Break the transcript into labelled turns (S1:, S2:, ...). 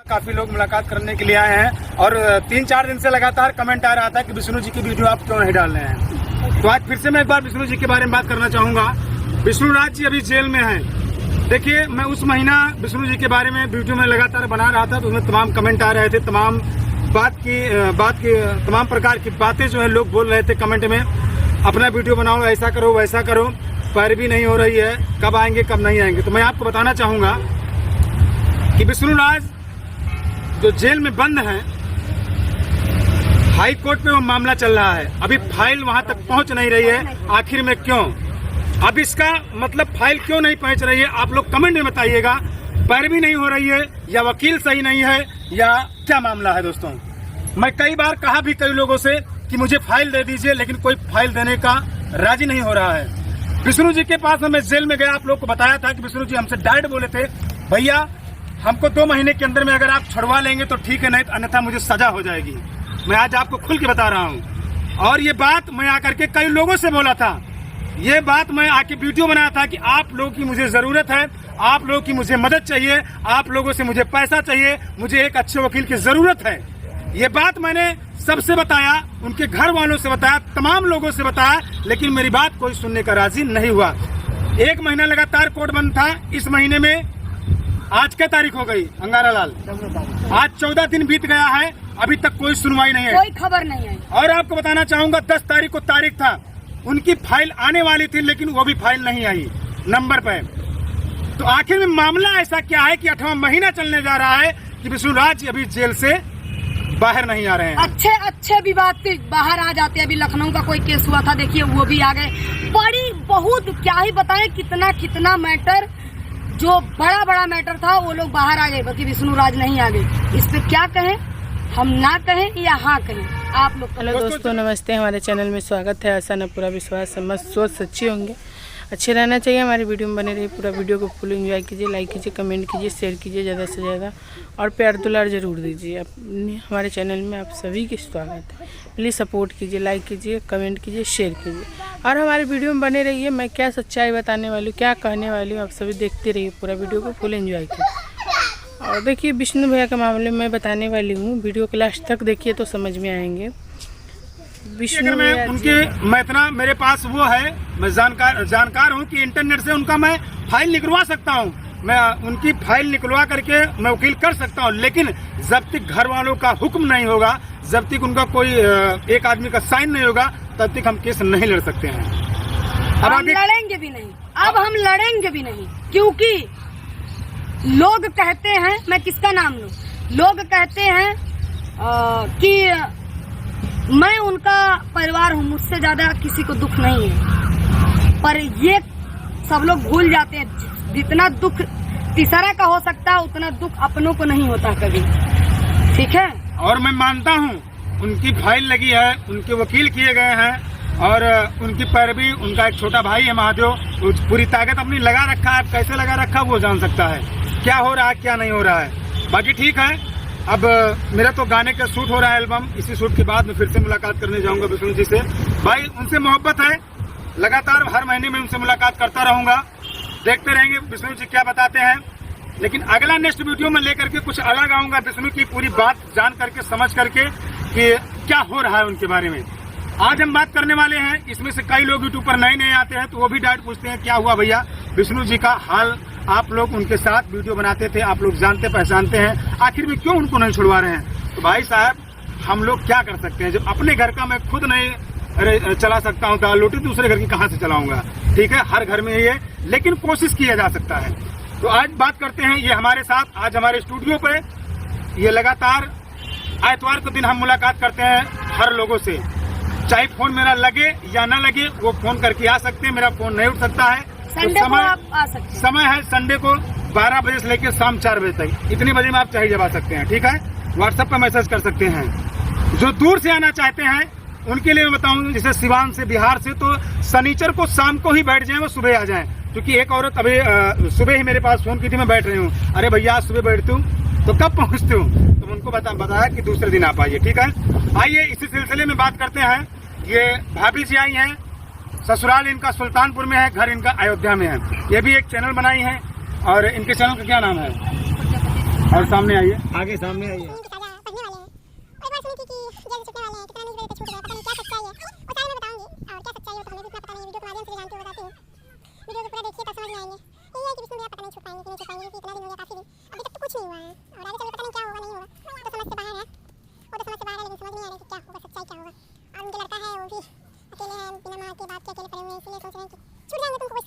S1: काफी लोग मुलाकात करने के लिए आए हैं और 3-4 दिन से लगातार कमेंट आ रहा था कि विष्णु जी की वीडियो आप क्यों नहीं डाल रहे हैं। तो आज फिर से मैं एक बार विष्णु जी के बारे में बात करना चाहूंगा। विष्णु राज जी अभी जेल में हैं। देखिए, मैं उस महीना विष्णु जी के बारे में वीडियो में लगातार बना रहा था तो उसमें तमाम कमेंट आ रहे थे, तमाम तमाम प्रकार की बातें जो है लोग बोल रहे थे कमेंट में, अपना वीडियो बनाओ, ऐसा करो वैसा करो, पैरवी नहीं हो रही है, कब आएंगे कब नहीं आएंगे। तो मैं आपको बताना चाहूंगा कि विष्णु राज जो जेल में बंद है, हाई कोर्ट में वो मामला चल रहा है, अभी फाइल वहां तक पहुंच नहीं रही है। आखिर में क्यों? अब इसका मतलब फाइल क्यों नहीं पहुंच रही है, आप लोग कमेंट में बताइएगा। पैरवी नहीं हो रही है या वकील सही नहीं है या क्या मामला है। दोस्तों, मैं कई बार कहा भी कई लोगों से कि मुझे फाइल दे दीजिए, लेकिन कोई फाइल देने का राजी नहीं हो रहा है। विष्णु जी के पास मैं जेल में गया, आप लोग को बताया था कि विष्णु जी हमसे डायरेक्ट बोले थे, भैया हमको 2 महीने के अंदर में अगर आप छुड़वा लेंगे तो ठीक है, नहीं तो अन्यथा मुझे सजा हो जाएगी। मैं आज आपको खुल के बता रहा हूँ और ये बात मैं आकर के कई लोगों से बोला था, ये बात मैं आके वीडियो बनाया था कि आप लोगों की मुझे जरूरत है, आप लोगों की मुझे मदद चाहिए, आप लोगों से मुझे पैसा चाहिए, मुझे एक अच्छे वकील की जरूरत है। ये बात मैंने सबसे बताया, उनके घर वालों से बताया, तमाम लोगों से बताया, लेकिन मेरी बात कोई सुनने का राजी नहीं हुआ। 1 महीना लगातार कोर्ट बंद था। इस महीने में आज क्या तारीख हो गई अंगारा लाल? आज 14 दिन बीत गया है, अभी तक कोई सुनवाई नहीं है, कोई खबर नहीं है। और आपको बताना चाहूंगा 10 तारीख को तारीख था, उनकी फाइल आने वाली थी लेकिन वो भी फाइल नहीं आई नंबर पे। तो आखिर में मामला ऐसा क्या है कि 8वां महीना चलने जा रहा है कि विष्णु राज अभी जेल से बाहर नहीं आ रहे हैं।
S2: अच्छे विवाद बाहर आ जाते हैं। अभी लखनऊ का कोई केस हुआ था, देखिए वो भी आ गए। बड़ी बहुत क्या ही बताएं, कितना मैटर, जो बड़ा मैटर था वो लोग बाहर आ गए, बाकी विष्णु राज नहीं आ गए। इस पे क्या कहें, हम ना कहें या हाँ कहें, आप लोग।
S3: हेलो दोस्तों, नमस्ते। हमारे चैनल में स्वागत है। ऐसा न पूरा विश्वास, समझ सोच सच्ची होंगे, अच्छे रहना चाहिए। हमारी वीडियो में बने रहिए, पूरा वीडियो को फुल एंजॉय कीजिए, लाइक कीजिए, कमेंट कीजिए, शेयर कीजिए ज़्यादा से ज़्यादा और प्यार दुलार जरूर दीजिए। हमारे चैनल में आप सभी की स्वागत है। प्लीज़ सपोर्ट कीजिए, लाइक कीजिए, कमेंट कीजिए, शेयर कीजिए और हमारे वीडियो में बने रहिए। मैं क्या सच्चाई बताने वाली हूँ, क्या कहने वाली हूँ, आप सभी देखते रहिए, पूरा वीडियो को फुल एंजॉय कीजिए। और देखिए, विष्णु भैया के मामले में मैं बताने वाली हूँ, वीडियो के लास्ट तक देखिए तो समझ में आएंगे।
S1: विष्णु मैं उनके मैं इतना मेरे पास वो है, मैं जानकार हूँ कि इंटरनेट से उनका मैं फाइल निकलवा सकता हूँ, मैं उनकी फाइल निकलवा करके मैं वकील कर सकता हूँ, लेकिन जब तक घर वालों का हुक्म नहीं होगा, जब तक उनका कोई एक आदमी का साइन नहीं होगा, तब तक हम केस नहीं लड़ सकते हैं।
S2: अब हम लड़ेंगे भी नहीं, अब हम लड़ेंगे भी नहीं, क्योंकि लोग कहते हैं, मैं किसका नाम लूं, लोग कहते हैं कि मैं उनका परिवार हूँ, मुझसे ज्यादा किसी को दुख नहीं है। पर ये सब लोग भूल जाते हैं, जितना दुख तीसरा का हो सकता है उतना दुख अपनों को नहीं होता कभी, ठीक है।
S1: और मैं मानता हूँ उनकी फाइल लगी है, उनके वकील किए गए हैं और उनकी पैरवी, उनका एक छोटा भाई है महादेव, पूरी ताकत अपनी लगा रखा है। कैसे लगा रखा वो जान सकता है, क्या हो रहा है क्या नहीं हो रहा है। बाकी ठीक है, अब मेरा तो गाने का शूट हो रहा है एल्बम, इसी शूट के बाद मैं फिर से मुलाकात करने जाऊंगा विष्णु जी से। भाई उनसे मोहब्बत है, लगातार हर महीने में उनसे मुलाकात करता रहूंगा, देखते रहेंगे विष्णु जी क्या बताते हैं। लेकिन अगला नेक्स्ट वीडियो में लेकर के कुछ अलग आऊंगा, विष्णु की पूरी बात जान करके, समझ करके कि क्या हो रहा है उनके बारे में। आज हम बात करने वाले हैं, इसमें से कई लोग यूट्यूब पर नए आते हैं तो वो भी डायरेक्ट पूछते हैं क्या हुआ भैया विष्णु जी का हाल, आप लोग उनके साथ वीडियो बनाते थे, आप लोग जानते पहचानते हैं, आखिर में क्यों उनको नहीं छुड़वा रहे हैं। तो भाई साहब, हम लोग क्या कर सकते हैं, जब अपने घर का मैं खुद नहीं चला सकता हूँ, दाल रोटी दूसरे घर की कहाँ से चलाऊंगा, ठीक है। हर घर में ये, लेकिन कोशिश किया जा सकता है। तो आज बात करते हैं, ये हमारे साथ आज हमारे स्टूडियो पे, ये लगातार आइतवार को दिन हम मुलाकात करते हैं हर लोगों से, चाहे फोन मेरा लगे या ना लगे, वो फोन करके आ सकते हैं, मेरा फोन नहीं उठ सकता है।
S2: संडे को आप आ सकते हैं,
S1: समय है संडे को 12 बजे से लेकर शाम 4 बजे तक, इतनी बजे में आप चाहे जब आ सकते हैं, ठीक है। व्हाट्सएप पर मैसेज कर सकते हैं। जो दूर से आना चाहते हैं उनके लिए मैं बताऊं, जैसे सिवान से, बिहार से, तो शनिचर को शाम को ही बैठ जाएं, वो सुबह आ जाएं। क्योंकि एक औरत अभी सुबह ही मेरे पास फोन की थी, मैं बैठ रही हूँ, अरे भैया आज सुबह बैठती हूँ तो कब पहुँचती हूँ, तो उनको बताया कि दूसरे दिन आप आइए, ठीक है। आइए इसी सिलसिले में बात करते हैं। ये भाभी जी आई हैं, ससुराल इनका सुल्तानपुर में है, घर इनका अयोध्या में है। ये भी एक चैनल बनाई है और इनके चैनल का क्या नाम है? और सामने आइए,
S4: आगे सामने आइए।
S5: पढ़ने वाले हैं। और एक बार सुनी थी कि जज छूटने वाले हैं, कितना न्यूज़ में छूट गया, पता नहीं क्या सच्चाई है। और सारे मैं बताऊंगी, और क्या सच्चाई है तो हमें भी इतना पता नहीं, वीडियो के माध्यम से जानती हूँ, बताती हूँ। वीडियो को पूरा देखिए तब समझ में आएंगे। यही है कि विष्णु भैया पता नहीं छुप पाएंगे कि नहीं छुप पाएंगे, क्योंकि इतना दिन हो गया, काफी दिन, अभी तक तो कुछ नहीं हुआ है, और आगे चल के पता नहीं क्या होगा नहीं होगा, तो समझ से बाहर है, वो तो समझ से बाहर है, लेकिन समझ नहीं आ रहा कि क्या होगा, सच्चाई क्या होगा। और उनके लड़का है वो भी अकेले हैं, बिना माँ के बाप के अकेले पड़े हुए हैं, इसलिए सोच रहे हैं कि छूट जाएंगे तुमको कोई